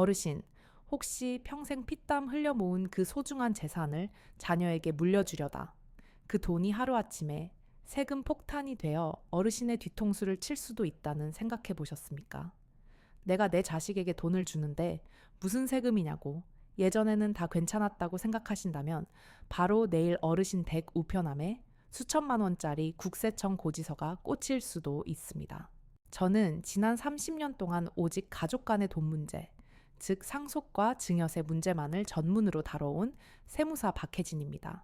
어르신, 혹시 평생 피땀 흘려 모은 그 소중한 재산을 자녀에게 물려주려다 그 돈이 하루아침에 세금 폭탄이 되어 어르신의 뒤통수를 칠 수도 있다는 생각해 보셨습니까? 내가 내 자식에게 돈을 주는데 무슨 세금이냐고 예전에는 다 괜찮았다고 생각하신다면 바로 내일 어르신 댁 우편함에 수천만 원짜리 국세청 고지서가 꽂힐 수도 있습니다. 저는 지난 30년 동안 오직 가족 간의 돈 문제, 즉 상속과 증여세 문제만을 전문으로 다뤄온 세무사 박혜진입니다.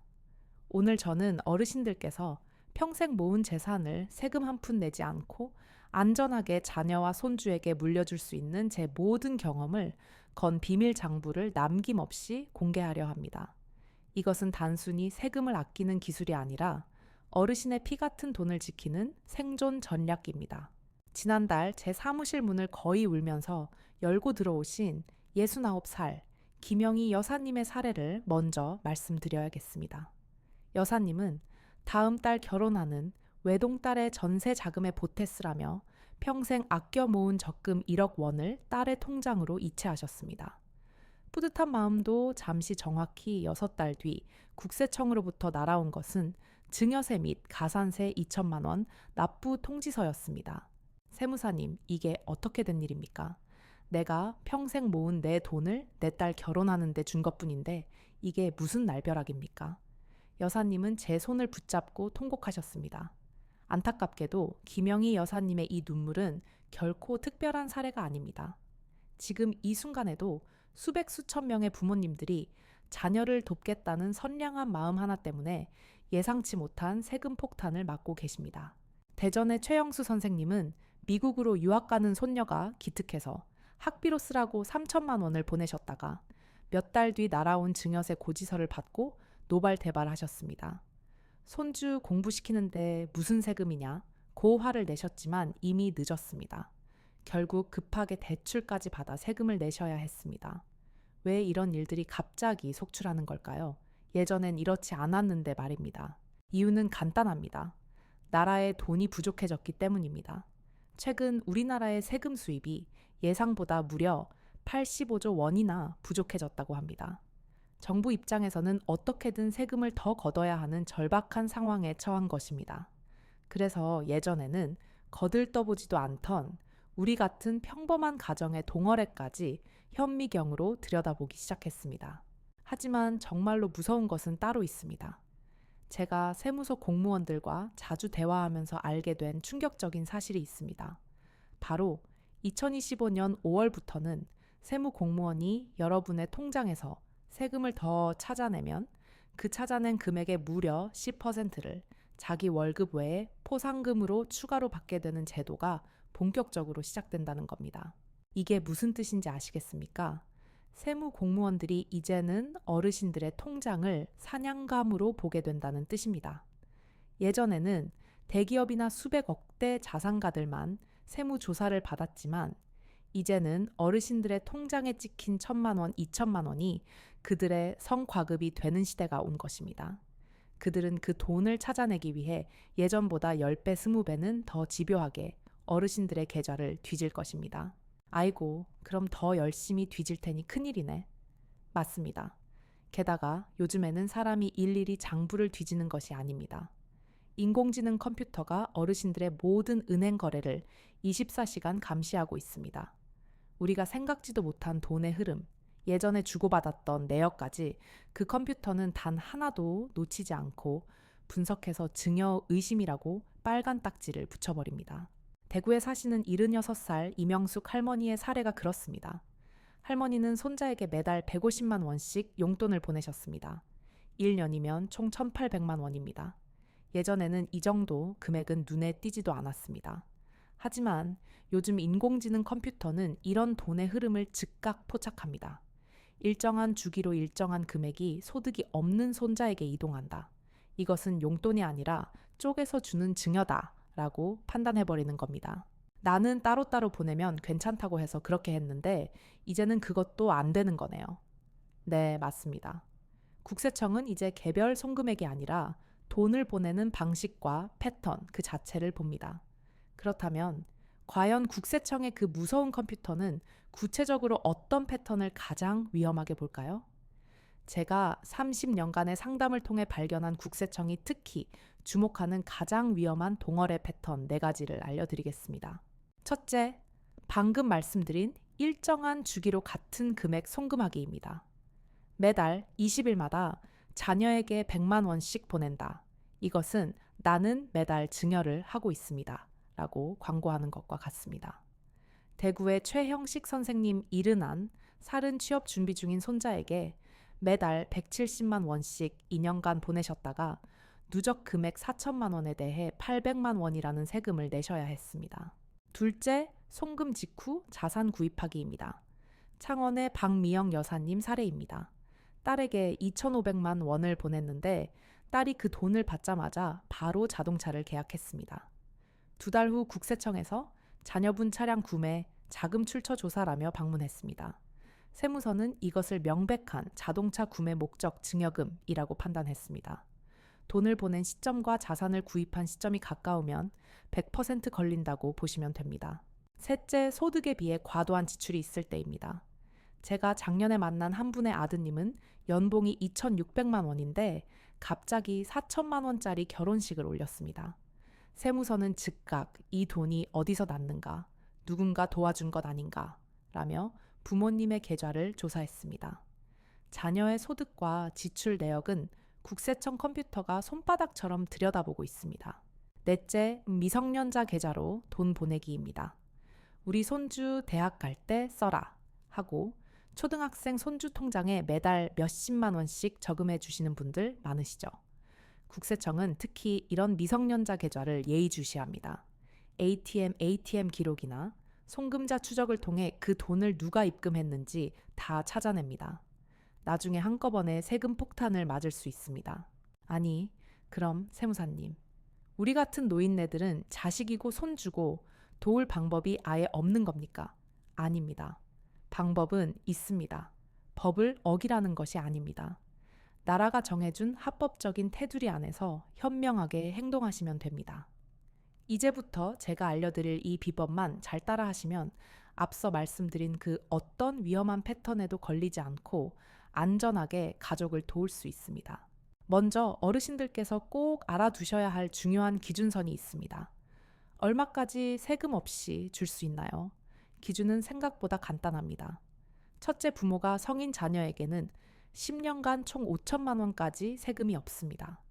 오늘 저는 어르신들께서 평생 모은 재산을 세금 한 푼 내지 않고 안전하게 자녀와 손주에게 물려줄 수 있는 제 모든 경험을 건 비밀 장부를 남김없이 공개하려 합니다. 이것은 단순히 세금을 아끼는 기술이 아니라 어르신의 피 같은 돈을 지키는 생존 전략입니다. 지난달 제 사무실 문을 거의 울면서 열고 들어오신 69살 김영희 여사님의 사례를 먼저 말씀드려야겠습니다. 여사님은 다음 달 결혼하는 외동딸의 전세 자금에 보탰으라며 평생 아껴 모은 적금 1억 원을 딸의 통장으로 이체하셨습니다. 뿌듯한 마음도 잠시 정확히 6달 뒤 국세청으로부터 날아온 것은 증여세 및 가산세 2천만 원 납부 통지서였습니다. 세무사님, 이게 어떻게 된 일입니까? 내가 평생 모은 내 돈을 내 딸 결혼하는데 준 것뿐인데 이게 무슨 날벼락입니까? 여사님은 제 손을 붙잡고 통곡하셨습니다. 안타깝게도 김영희 여사님의 이 눈물은 결코 특별한 사례가 아닙니다. 지금 이 순간에도 수백 수천 명의 부모님들이 자녀를 돕겠다는 선량한 마음 하나 때문에 예상치 못한 세금 폭탄을 맞고 계십니다. 대전의 최영수 선생님은 미국으로 유학 가는 손녀가 기특해서 학비로 쓰라고 3천만 원을 보내셨다가 몇 달 뒤 날아온 증여세 고지서를 받고 노발대발하셨습니다. 손주 공부시키는데 무슨 세금이냐? 고 화를 내셨지만 이미 늦었습니다. 결국 급하게 대출까지 받아 세금을 내셔야 했습니다. 왜 이런 일들이 갑자기 속출하는 걸까요? 예전엔 이렇지 않았는데 말입니다. 이유는 간단합니다. 나라에 돈이 부족해졌기 때문입니다. 최근 우리나라의 세금 수입이 예상보다 무려 85조 원이나 부족해졌다고 합니다. 정부 입장에서는 어떻게든 세금을 더 걷어야 하는 절박한 상황에 처한 것입니다. 그래서 예전에는 거들떠보지도 않던 우리 같은 평범한 가정의 동어래까지 현미경으로 들여다보기 시작했습니다. 하지만 정말로 무서운 것은 따로 있습니다. 제가 세무서 공무원들과 자주 대화하면서 알게 된 충격적인 사실이 있습니다. 바로 2025년 5월부터는 세무 공무원이 여러분의 통장에서 세금을 더 찾아내면 그 찾아낸 금액의 무려 10%를 자기 월급 외에 포상금으로 추가로 받게 되는 제도가 본격적으로 시작된다는 겁니다. 이게 무슨 뜻인지 아시겠습니까? 세무 공무원들이 이제는 어르신들의 통장을 사냥감으로 보게 된다는 뜻입니다. 예전에는 대기업이나 수백억대 자산가들만 세무 조사를 받았지만 이제는 어르신들의 통장에 찍힌 1,000만 원, 2천만 원이 그들의 성과급이 되는 시대가 온 것입니다. 그들은 그 돈을 찾아내기 위해 예전보다 10배, 20배는 더 집요하게 어르신들의 계좌를 뒤질 것입니다. 아이고, 그럼 더 열심히 뒤질 테니 큰일이네. 맞습니다. 게다가 요즘에는 사람이 일일이 장부를 뒤지는 것이 아닙니다. 인공지능 컴퓨터가 어르신들의 모든 은행 거래를 24시간 감시하고 있습니다. 우리가 생각지도 못한 돈의 흐름, 예전에 주고받았던 내역까지 그 컴퓨터는 단 하나도 놓치지 않고 분석해서 증여 의심이라고 빨간 딱지를 붙여버립니다. 대구에 사시는 76살 이명숙 할머니의 사례가 그렇습니다. 할머니는 손자에게 매달 150만 원씩 용돈을 보내셨습니다. 1년이면 총 1,800만 원입니다. 예전에는 이 정도 금액은 눈에 띄지도 않았습니다. 하지만 요즘 인공지능 컴퓨터는 이런 돈의 흐름을 즉각 포착합니다. 일정한 주기로 일정한 금액이 소득이 없는 손자에게 이동한다. 이것은 용돈이 아니라 쪼개서 주는 증여다 라고 판단해버리는 겁니다. 나는 따로따로 보내면 괜찮다고 해서 그렇게 했는데 이제는 그것도 안 되는 거네요. 네, 맞습니다. 국세청은 이제 개별 송금액이 아니라 돈을 보내는 방식과 패턴 그 자체를 봅니다. 그렇다면 과연 국세청의 그 무서운 컴퓨터는 구체적으로 어떤 패턴을 가장 위험하게 볼까요? 제가 30년간의 상담을 통해 발견한 국세청이 특히 주목하는 가장 위험한 동어래 패턴 4가지를 알려드리겠습니다. 첫째, 방금 말씀드린 일정한 주기로 같은 금액 송금하기입니다. 매달 20일마다 자녀에게 100만 원씩 보낸다. 이것은 나는 매달 증여를 하고 있습니다. 라고 광고하는 것과 같습니다. 대구의 최형식 선생님 70안 살은 취업 준비 중인 손자에게 매달 170만 원씩 2년간 보내셨다가 누적 금액 4천만 원에 대해 800만 원이라는 세금을 내셔야 했습니다. 둘째, 송금 직후 자산 구입하기입니다. 창원의 박미영 여사님 사례입니다. 딸에게 2,500만 원을 보냈는데 딸이 그 돈을 받자마자 바로 자동차를 계약했습니다. 2달 후 국세청에서 자녀분 차량 구매, 자금 출처 조사라며 방문했습니다. 세무서는 이것을 명백한 자동차 구매 목적 증여금이라고 판단했습니다. 돈을 보낸 시점과 자산을 구입한 시점이 가까우면 100% 걸린다고 보시면 됩니다. 셋째, 소득에 비해 과도한 지출이 있을 때입니다. 제가 작년에 만난 한 분의 아드님은 연봉이 2,600만 원인데 갑자기 4천만 원짜리 결혼식을 올렸습니다. 세무서는 즉각 이 돈이 어디서 났는가, 누군가 도와준 것 아닌가 라며 부모님의 계좌를 조사했습니다. 자녀의 소득과 지출 내역은 국세청 컴퓨터가 손바닥처럼 들여다보고 있습니다. 넷째, 미성년자 계좌로 돈 보내기입니다. 우리 손주 대학 갈 때 써라 하고 초등학생 손주 통장에 매달 몇십만 원씩 저금해 주시는 분들 많으시죠? 국세청은 특히 이런 미성년자 계좌를 예의주시합니다. ATM 기록이나 송금자 추적을 통해 그 돈을 누가 입금했는지 다 찾아냅니다. 나중에 한꺼번에 세금 폭탄을 맞을 수 있습니다. 아니, 그럼 세무사님, 우리 같은 노인네들은 자식이고 손주고 도울 방법이 아예 없는 겁니까? 아닙니다. 방법은 있습니다. 법을 어기라는 것이 아닙니다. 나라가 정해준 합법적인 테두리 안에서 현명하게 행동하시면 됩니다. 이제부터 제가 알려드릴 이 비법만 잘 따라하시면 앞서 말씀드린 그 어떤 위험한 패턴에도 걸리지 않고 안전하게 가족을 도울 수 있습니다. 먼저 어르신들께서 꼭 알아두셔야 할 중요한 기준선이 있습니다. 얼마까지 세금 없이 줄 수 있나요? 기준은 생각보다 간단합니다. 첫째, 부모가 성인 자녀에게는 10년간 총 5천만 원까지 세금이 없습니다.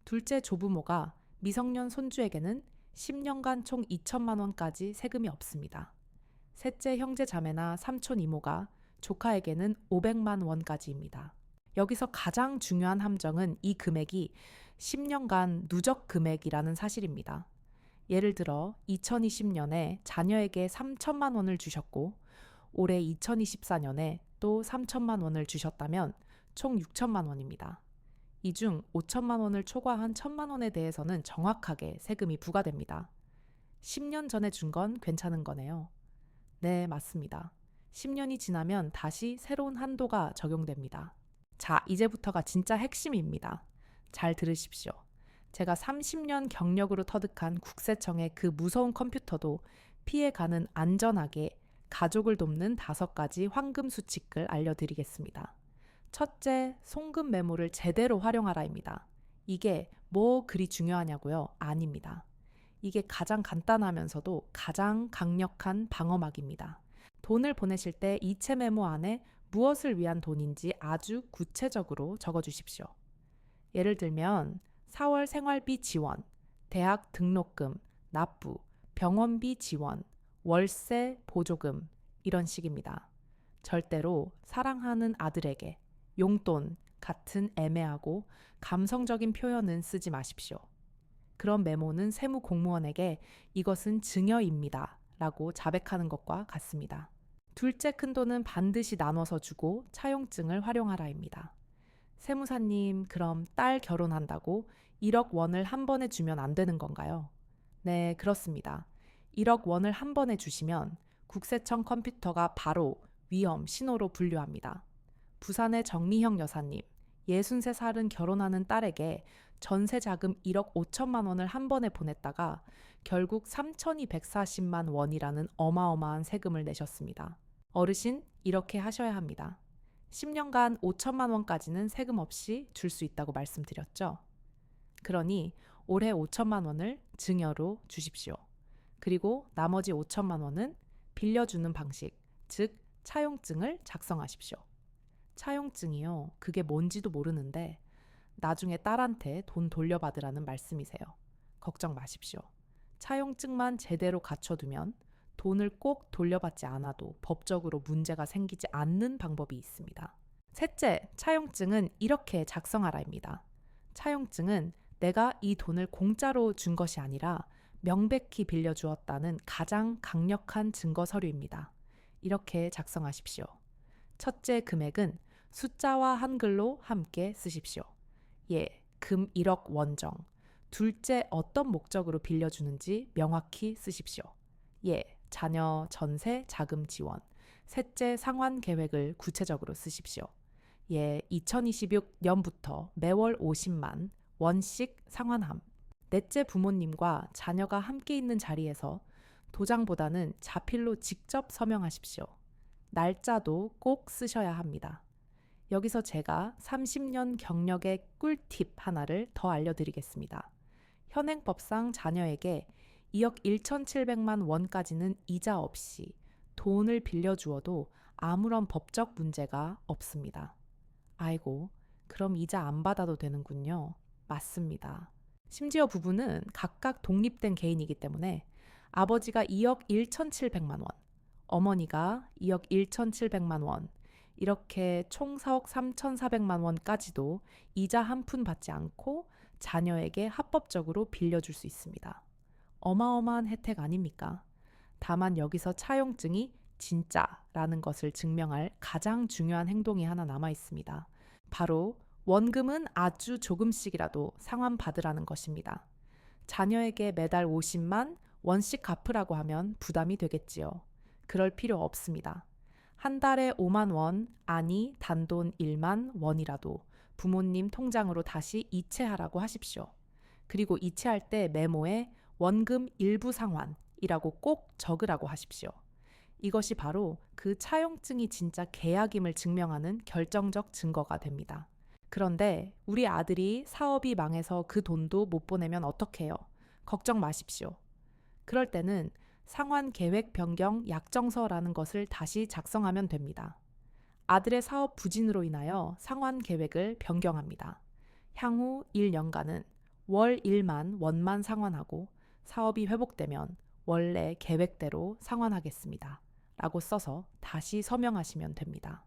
둘째, 조부모가 미성년 손주에게는 10년간 총 2천만 원까지 세금이 없습니다. 셋째, 형제 자매나 삼촌 이모가 조카에게는 500만 원까지입니다. 여기서 가장 중요한 함정은 이 금액이 10년간 누적 금액이라는 사실입니다. 예를 들어 2020년에 자녀에게 3천만 원을 주셨고 올해 2024년에 또 3천만 원을 주셨다면 총 6천만 원입니다. 이 중 5천만 원을 초과한 1천만 원에 대해서는 정확하게 세금이 부과됩니다. 10년 전에 준 건 괜찮은 거네요. 네, 맞습니다. 10년이 지나면 다시 새로운 한도가 적용됩니다. 자, 이제부터가 진짜 핵심입니다. 잘 들으십시오. 제가 30년 경력으로 터득한 국세청의 그 무서운 컴퓨터도 피해가는 안전하게 가족을 돕는 5가지 황금 수칙을 알려드리겠습니다. 첫째, 송금 메모를 제대로 활용하라입니다. 이게 뭐 그리 중요하냐고요? 아닙니다. 이게 가장 간단하면서도 가장 강력한 방어막입니다. 돈을 보내실 때 이체 메모 안에 무엇을 위한 돈인지 아주 구체적으로 적어주십시오. 예를 들면 4월 생활비 지원, 대학 등록금, 납부, 병원비 지원, 월세 보조금 이런 식입니다. 절대로 사랑하는 아들에게 용돈 같은 애매하고 감성적인 표현은 쓰지 마십시오. 그런 메모는 세무 공무원에게 이것은 증여입니다 라고 자백하는 것과 같습니다. 둘째 큰 돈은 반드시 나눠서 주고 차용증을 활용하라입니다. 세무사님, 그럼 딸 결혼한다고 1억 원을 한 번에 주면 안 되는 건가요? 네, 그렇습니다. 1억 원을 한 번에 주시면 국세청 컴퓨터가 바로 위험 신호로 분류합니다. 부산의 정미형 여사님, 63살은 결혼하는 딸에게 전세 자금 1억 5천만 원을 한 번에 보냈다가 결국 3,240만 원이라는 어마어마한 세금을 내셨습니다. 어르신, 이렇게 하셔야 합니다. 10년간 5천만 원까지는 세금 없이 줄 수 있다고 말씀드렸죠. 그러니 올해 5천만 원을 증여로 주십시오. 그리고 나머지 5천만 원은 빌려주는 방식, 즉 차용증을 작성하십시오. 차용증이요, 그게 뭔지도 모르는데 나중에 딸한테 돈 돌려받으라는 말씀이세요. 걱정 마십시오. 차용증만 제대로 갖춰두면 돈을 꼭 돌려받지 않아도 법적으로 문제가 생기지 않는 방법이 있습니다. 셋째, 차용증은 이렇게 작성하라입니다. 차용증은 내가 이 돈을 공짜로 준 것이 아니라 명백히 빌려주었다는 가장 강력한 증거 서류입니다. 이렇게 작성하십시오. 첫째 금액은 숫자와 한글로 함께 쓰십시오. 예, 금 1억 원정. 둘째, 어떤 목적으로 빌려주는지 명확히 쓰십시오. 예, 자녀 전세 자금 지원. 셋째, 상환 계획을 구체적으로 쓰십시오. 예, 2026년부터 매월 50만 원씩 상환함. 넷째, 부모님과 자녀가 함께 있는 자리에서 도장보다는 자필로 직접 서명하십시오. 날짜도 꼭 쓰셔야 합니다. 여기서 제가 30년 경력의 꿀팁 하나를 더 알려드리겠습니다. 현행법상 자녀에게 2억 1,700만 원까지는 이자 없이 돈을 빌려주어도 아무런 법적 문제가 없습니다. 아이고, 그럼 이자 안 받아도 되는군요. 맞습니다. 심지어 부부는 각각 독립된 개인이기 때문에 아버지가 2억 1,700만 원, 어머니가 2억 1,700만 원, 이렇게 총 4억 3,400만 원까지도 이자 한 푼 받지 않고 자녀에게 합법적으로 빌려줄 수 있습니다. 어마어마한 혜택 아닙니까? 다만 여기서 차용증이 진짜라는 것을 증명할 가장 중요한 행동이 하나 남아 있습니다. 바로 원금은 아주 조금씩이라도 상환받으라는 것입니다. 자녀에게 매달 50만 원씩 갚으라고 하면 부담이 되겠지요. 그럴 필요 없습니다. 한 달에 5만 원, 아니 단돈 1만 원이라도 부모님 통장으로 다시 이체하라고 하십시오. 그리고 이체할 때 메모에 원금 일부 상환이라고 꼭 적으라고 하십시오. 이것이 바로 그 차용증이 진짜 계약임을 증명하는 결정적 증거가 됩니다. 그런데 우리 아들이 사업이 망해서 그 돈도 못 보내면 어떡해요? 걱정 마십시오. 그럴 때는 상환 계획 변경 약정서라는 것을 다시 작성하면 됩니다. 아들의 사업 부진으로 인하여 상환 계획을 변경합니다. 향후 1년간은 월 1만 원만 상환하고 사업이 회복되면 원래 계획대로 상환하겠습니다. 라고 써서 다시 서명하시면 됩니다.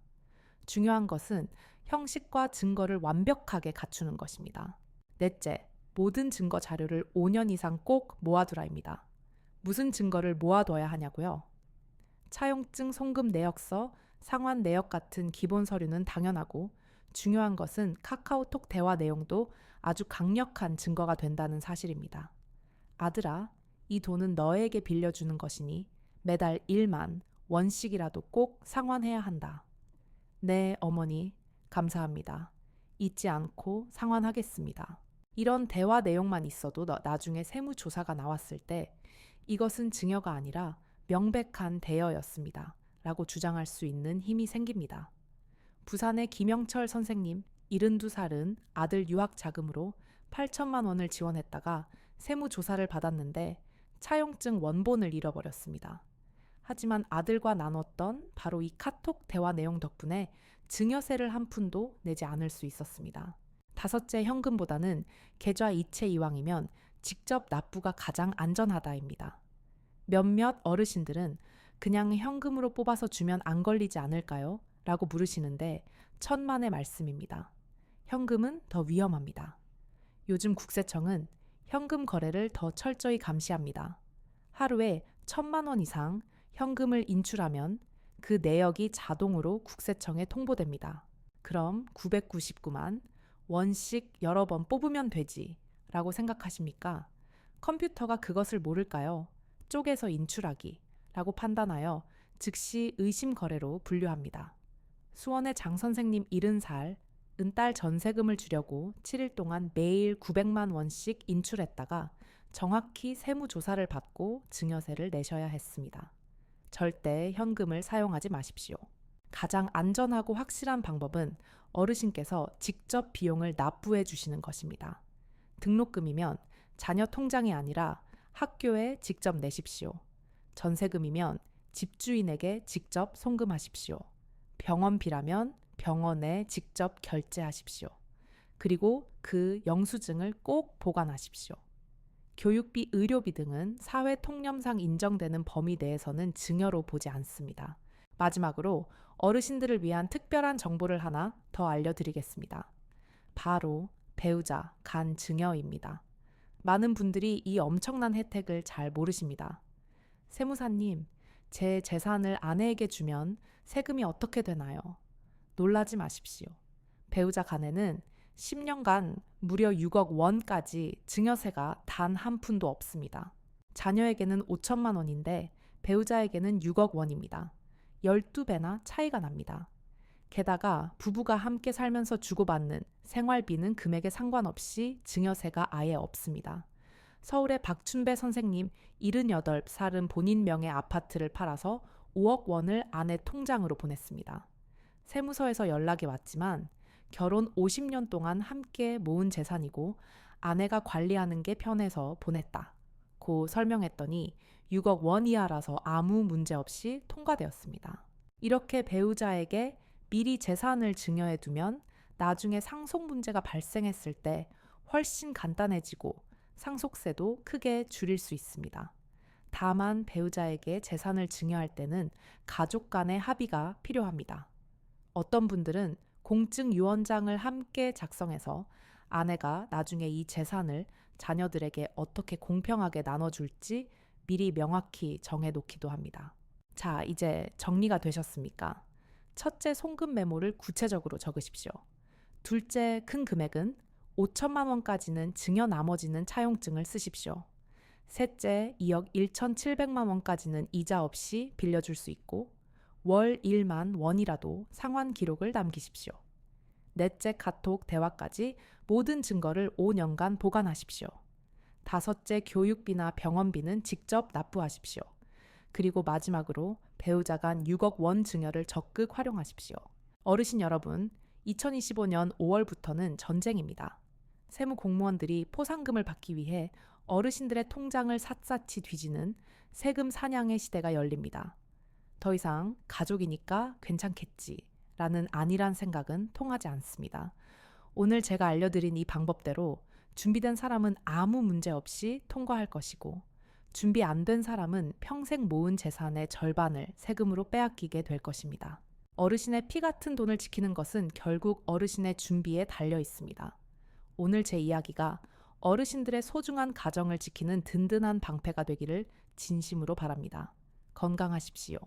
중요한 것은 형식과 증거를 완벽하게 갖추는 것입니다. 넷째, 모든 증거 자료를 5년 이상 꼭 모아두라입니다. 무슨 증거를 모아둬야 하냐고요? 차용증 송금 내역서, 상환 내역 같은 기본 서류는 당연하고 중요한 것은 카카오톡 대화 내용도 아주 강력한 증거가 된다는 사실입니다. 아들아, 이 돈은 너에게 빌려주는 것이니 매달 1만 원씩이라도 꼭 상환해야 한다. 네, 어머니, 감사합니다. 잊지 않고 상환하겠습니다. 이런 대화 내용만 있어도 나중에 세무조사가 나왔을 때 이것은 증여가 아니라 명백한 대여였습니다. 라고 주장할 수 있는 힘이 생깁니다. 부산의 김영철 선생님, 72살은 아들 유학 자금으로 8천만 원을 지원했다가 세무조사를 받았는데 차용증 원본을 잃어버렸습니다. 하지만 아들과 나눴던 바로 이 카톡 대화 내용 덕분에 증여세를 한 푼도 내지 않을 수 있었습니다. 다섯째, 현금보다는 계좌 이체 이왕이면 직접 납부가 가장 안전하다입니다. 몇몇 어르신들은 그냥 현금으로 뽑아서 주면 안 걸리지 않을까요? 라고 물으시는데 천만의 말씀입니다. 현금은 더 위험합니다. 요즘 국세청은 현금 거래를 더 철저히 감시합니다. 하루에 1,000만 원 이상 현금을 인출하면 그 내역이 자동으로 국세청에 통보됩니다. 그럼 999만 원씩 여러 번 뽑으면 되지 라고 생각하십니까? 컴퓨터가 그것을 모를까요? 쪼개서 인출하기 라고 판단하여 즉시 의심 거래로 분류합니다. 수원의 장 선생님 70살 은딸 전세금을 주려고 7일 동안 매일 900만 원씩 인출했다가 정확히 세무조사를 받고 증여세를 내셔야 했습니다. 절대 현금을 사용하지 마십시오. 가장 안전하고 확실한 방법은 어르신께서 직접 비용을 납부해 주시는 것입니다. 등록금이면 자녀 통장이 아니라 학교에 직접 내십시오. 전세금이면 집주인에게 직접 송금하십시오. 병원비라면 병원에 직접 결제하십시오. 그리고 그 영수증을 꼭 보관하십시오. 교육비, 의료비 등은 사회 통념상 인정되는 범위 내에서는 증여로 보지 않습니다. 마지막으로 어르신들을 위한 특별한 정보를 하나 더 알려드리겠습니다. 바로 배우자 간 증여입니다. 많은 분들이 이 엄청난 혜택을 잘 모르십니다. 세무사님, 제 재산을 아내에게 주면 세금이 어떻게 되나요? 놀라지 마십시오. 배우자 간에는 10년간 무려 6억 원까지 증여세가 단 한 푼도 없습니다. 자녀에게는 5천만 원인데 배우자에게는 6억 원입니다. 12배나 차이가 납니다. 게다가 부부가 함께 살면서 주고받는 생활비는 금액에 상관없이 증여세가 아예 없습니다. 서울의 박춘배 선생님 78살은 본인 명의 아파트를 팔아서 5억 원을 아내 통장으로 보냈습니다. 세무서에서 연락이 왔지만 결혼 50년 동안 함께 모은 재산이고 아내가 관리하는 게 편해서 보냈다고 설명했더니 6억 원 이하라서 아무 문제 없이 통과되었습니다. 이렇게 배우자에게 미리 재산을 증여해 두면 나중에 상속 문제가 발생했을 때 훨씬 간단해지고 상속세도 크게 줄일 수 있습니다. 다만 배우자에게 재산을 증여할 때는 가족 간의 합의가 필요합니다. 어떤 분들은 공증 유언장을 함께 작성해서 아내가 나중에 이 재산을 자녀들에게 어떻게 공평하게 나눠줄지 미리 명확히 정해놓기도 합니다. 자, 이제 정리가 되셨습니까? 첫째 송금 메모를 구체적으로 적으십시오. 둘째 큰 금액은 5천만 원까지는 증여 나머지는 차용증을 쓰십시오. 셋째 2억 1,700만 원까지는 이자 없이 빌려줄 수 있고 월 1만 원이라도 상환 기록을 남기십시오. 넷째 카톡 대화까지 모든 증거를 5년간 보관하십시오. 다섯째 교육비나 병원비는 직접 납부하십시오. 그리고 마지막으로 배우자 간 6억 원 증여를 적극 활용하십시오. 어르신 여러분, 2025년 5월부터는 전쟁입니다. 세무 공무원들이 포상금을 받기 위해 어르신들의 통장을 샅샅이 뒤지는 세금 사냥의 시대가 열립니다. 더 이상 가족이니까 괜찮겠지라는 안일한 생각은 통하지 않습니다. 오늘 제가 알려드린 이 방법대로 준비된 사람은 아무 문제 없이 통과할 것이고 준비 안 된 사람은 평생 모은 재산의 절반을 세금으로 빼앗기게 될 것입니다. 어르신의 피 같은 돈을 지키는 것은 결국 어르신의 준비에 달려 있습니다. 오늘 제 이야기가 어르신들의 소중한 가정을 지키는 든든한 방패가 되기를 진심으로 바랍니다. 건강하십시오.